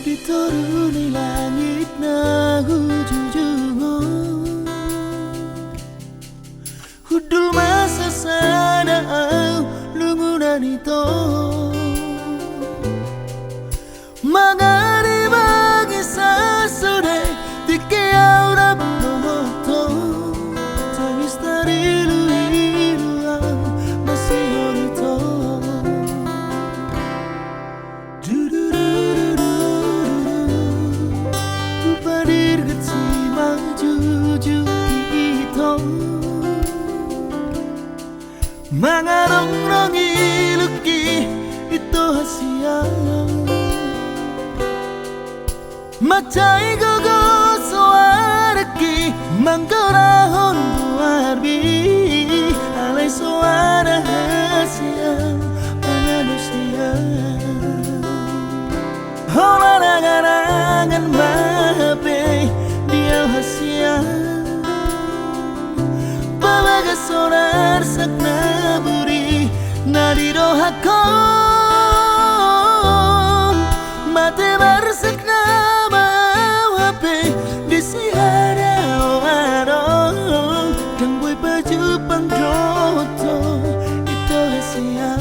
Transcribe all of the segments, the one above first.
Dituruni langit na hujujungo Hudul masa sana au lungunan ito Mangari bagi sasude Tikiau na bumoto Tangis dari luiluan masih honito Mangarong-rongi luki itu hasia Macai gogo suaraki Mangkorahon buarbi Alai suara hasia Manusia Hola-rangan mape Dia hasia Babaga sonar sakna buri Nadiro hakon Mate barsakna mawape Disihara oarong Kang boy baju pangdoto Ito hasia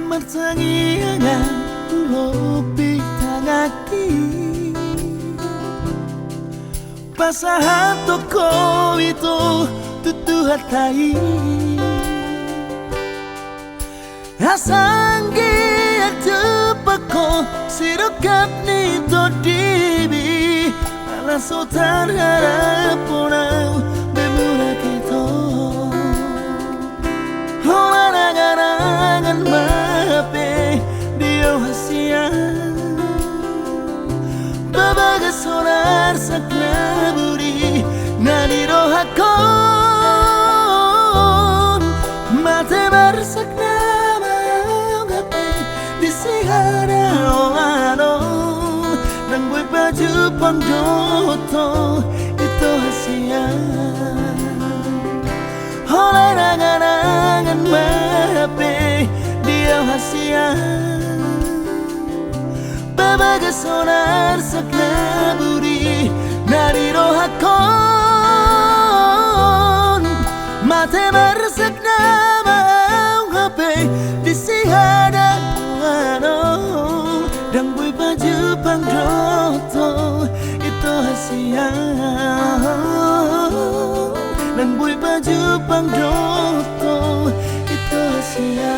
Martangiangan ulopi tangaki Pasahan toko itu tutu hatai Asanggi atupako sirokap nito dibi Alasotan haraponau bemura kito Hola-rangan mape Dio hasia Babaga sonar sakna buri Nadiro hakon Mate barsakna maungape Disihara oarong Nang boy baju pangdoto Ito hasia Hola-rangan mape Dia hasia Babaga sonar sakna buri Nadiro hakon Mate barsakna maungape Disihada warong Dang boy baju pangdoto Ito hasia Nang boy baju pangdoto Ito hasia